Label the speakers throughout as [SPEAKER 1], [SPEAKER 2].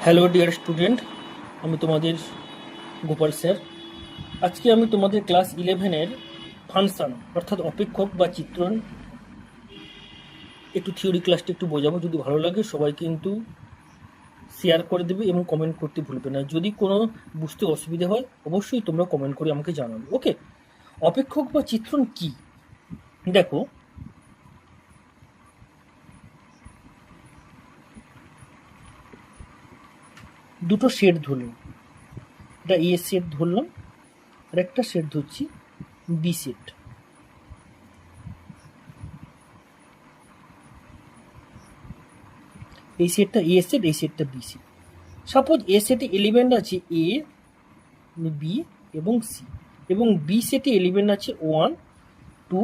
[SPEAKER 1] Hello dear student, আমি তোমাদের Gopal sir. আজকে আমি তোমাদের ক্লাস 11-এর ফাংশন অর্থাৎ অপেক্ষক বা চিত্রণ একটু থিওরি ক্লাসটা একটু বোঝাবো। যদি ভালো লাগে সবাই কিন্তু শেয়ার করে দেবে এবং কমেন্ট করতে ভুলবে না। যদি কোনো বুঝতে অসুবিধা হয় অবশ্যই তোমরা কমেন্ট করে আমাকে জানাবে। ওকে, অপেক্ষক বা চিত্রণ কি? দেখো, দুটো সেট ধরলাম, এটা এ সেট ধরলাম আর একটা সেট ধরছি বি সেট। এই সেটটা এ সেট, এই সেটটা বি সেট। সাপোজ এ সেটে এলিমেন্ট আছে এ, বি এবং সি, এবং বি সেটে এলিমেন্ট আছে 1, 2,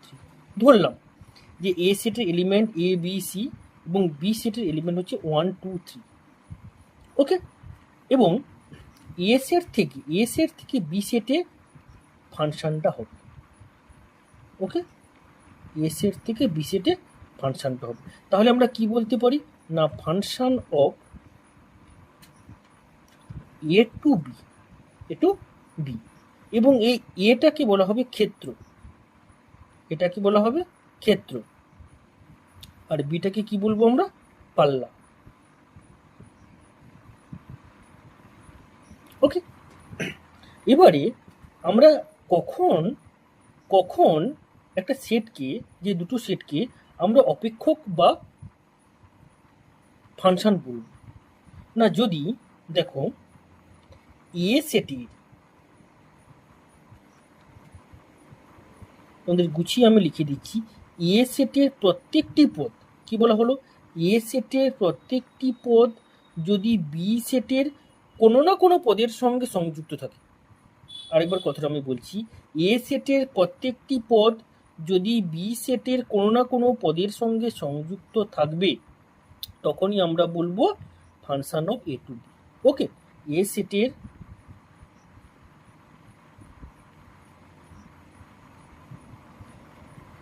[SPEAKER 1] 3। ধরলাম যে এ সেটের এলিমেন্ট এ বি সি এবং বি সেটের এলিমেন্ট হচ্ছে 1, 2, 3। ওকে, এবং এ সেট থেকে বি সেটে ফাংশনটা হবে। ওকে, এ সেট থেকে বি সেটে ফাংশনটা হবে। তাহলে আমরা কি বলতে পারি না, function of A to B, A to B, এবং এই এটাকে বলা হবে ক্ষেত্র, এটাকে বলা হবে ক্ষেত্র, আর বিটাকে কি বলবো আমরা, পাল্লা। ওকে, এবারে আমরা কখন কখন একটা সেটকে, যে দুটো সেটকে আমরা অপেক্ষক বা ফাংশন বলব না, যদি দেখো এ সেটে, তোমাদের গুছিয়ে আমি লিখে দিচ্ছি, এ সেটের প্রত্যেকটি পদ, কি বলা হলো, এ সেটের প্রত্যেকটি পদ যদি বি সেটের কোনো না কোনো পদের সঙ্গে সংযুক্ত থাকে। আরেকবার কথাটা আমি বলছি, এ সেটের প্রত্যেকটি পদ যদি বি সেটের কোনো না কোনো পদের সঙ্গে সংযুক্ত থাকবে, তখনই আমরা বলবো function of A to B. Okay, A সেটের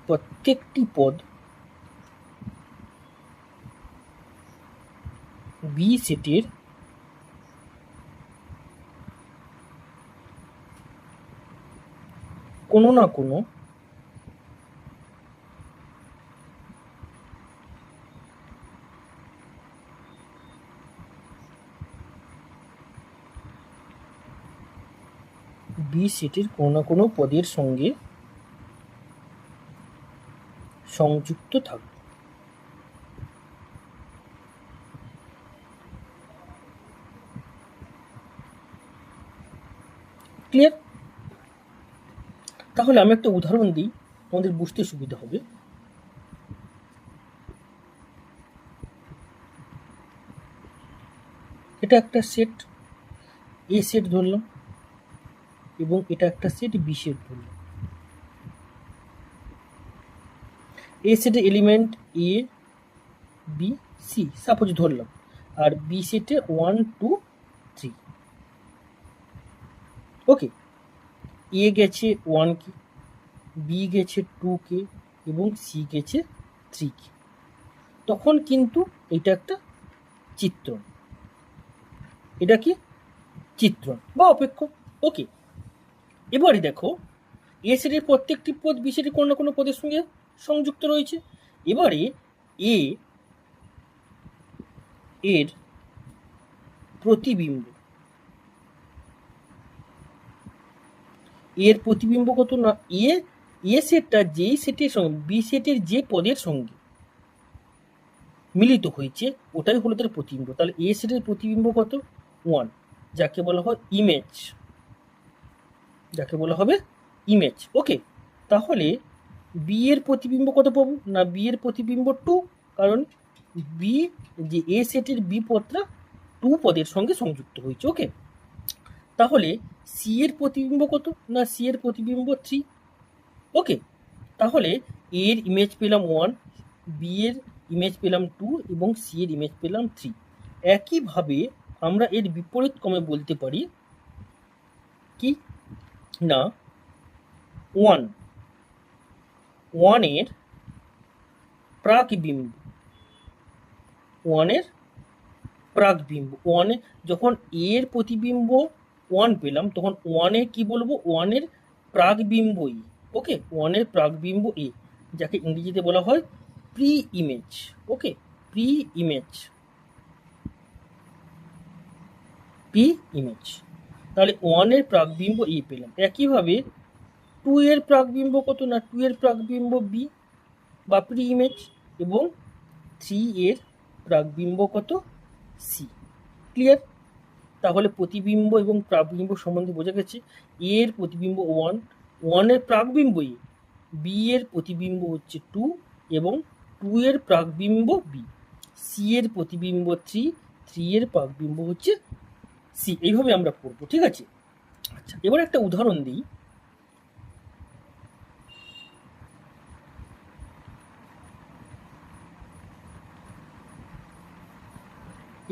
[SPEAKER 1] প্রত্যেকটি পদ বি সেটের কোনো না কোনো বি সেটের কোনো না কোনো পদের সঙ্গে সংযুক্ত থাকবে। ক্লিয়ার? তাহলে আমি একটা উদাহরণ দিই, তোমাদের বুঝতে সুবিধা হবে। এটা একটা সেট এ সেট ধরলাম, এবং এটা একটা সেট বি সেট ধরলাম। এ সেটে element A B C suppose ধরলাম, আর বি সেটে 1, 2, 3। ওকে, এ গেছে 1 কে, বি গেছে 2 কে, এবং সি গেছে 3 কে। তখন কিন্তু এটা একটা চিত্রণ, এটা কি চিত্রণ বা অপেক্ষক। ওকে, এবারে দেখো এ সেটের প্রত্যেকটি পদ বি সেটের কোনো না কোনো পদের সঙ্গে সংযুক্ত রয়েছে। এবারে এ এর প্রতিবিম্ব, এর প্রতিবিম্ব কত না, এ সেটটা যেই সেটের সঙ্গে বি সেটের যে পদের সঙ্গে মিলিত হয়েছে ওটাই হলো তার প্রতিবিম্ব। তাহলে এ সেটের প্রতিবিম্ব কত, 1, যাকে বলা হয় ইমেজ, যাকে বলা হবে ইমেজ। ওকে, তাহলে বি এর প্রতিবিম্ব কত পাবো না, বি এর প্রতিবিম্ব 2, কারণ বি, যে এ সেটের বি পদটা 2 পদের সঙ্গে সংযুক্ত হয়েছে। ওকে, তাহলে সি এর প্রতিবিম্ব কত না, সি এর প্রতিবিম্ব 3। ওকে, তাহলে এ এর ইমেজ পেলাম 1, বি এর ইমেজ পেলাম 2 এবং সি এর ইমেজ পেলাম 3। একইভাবে আমরা এর বিপরীত ক্রমে বলতে পারি কি না, 1 এর প্রাকবিম্ব, 1 এর প্রাকবিম্ব ওয়ানে, যখন এর প্রতিবিম্ব ওয়ান পেলাম তখন ওয়ানে কি বলবো, ওয়ানের প্রাকবিম্ব ই। ওকে, ওয়ানের প্রাকবিম্ব এ, যাকে ইংরেজিতে বলা হয় প্রি ইমেজ। ওকে, প্রি ইমেজ, প্রি ইমেজ। তাহলে ওয়ানের প্রাকবিম্ব এ পেলাম। একইভাবে টু এর প্রাকবিম্ব কত না, টু এর প্রাকবিম্ব বি বা প্রি ইমেজ, এবং থ্রি এর প্রাকবিম্ব কত, সি। ক্লিয়ার? তাহলে প্রতিবিম্ব এবং প্রাকবিম্ব সম্বন্ধে বোঝা গেছে। এর প্রতিবিম্ব ওয়ান, ওয়ানের প্রাকবিম্ব এ, বি এর প্রতিবিম্ব হচ্ছে টু এবং টু এর প্রাকবিম্ব বি, সি এর প্রতিবিম্ব থ্রি, থ্রি এর প্রাকবিম্ব হচ্ছে সি। এইভাবে আমরা পড়বো, ঠিক আছে? আচ্ছা, এবার একটা উদাহরণ দিই।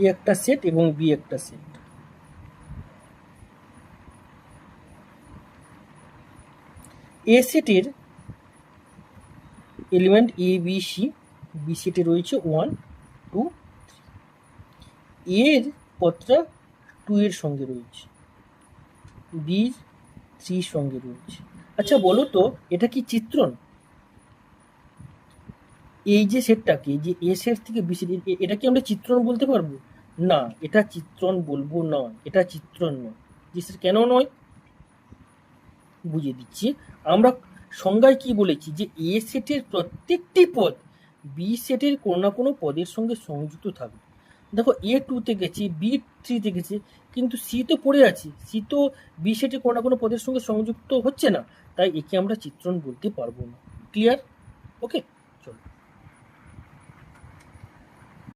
[SPEAKER 1] এ একটা সেট এবং বি একটা সেট। এ সেটের element A B C, B সেটে রয়েছে ওয়ান টু থ্রি, এর পত্রা টু এর সঙ্গে রয়েছে, বির থ্রির সঙ্গে রয়েছে। আচ্ছা বলো তো, এটা কি চিত্রণ? এই যে সেটটাকে, যে এ সেট থেকে বি সেট, এটা কি আমরা চিত্রণ বলতে পারবো? না, এটা চিত্রণ বলবো না, এটা চিত্রণ নয়। যে সেট কেন নয় বুঝিয়ে দিচ্ছি। আমরা সংজ্ঞায় কি বলেছি, যে এ সেটের প্রত্যেকটি পদ বি সেটের কোনো না কোনো পদের সঙ্গে সংযুক্ত থাকবে। দেখো, এ টুতে গেছে, বি থ্রিতে গেছে, কিন্তু সি তো পড়ে আছে, সি তো বি সেটের কোনো না কোনো পদের সঙ্গে সংযুক্ত হচ্ছে না, তাই একে আমরা চিত্রণ বলতে পারবো না। ক্লিয়ার? ওকে।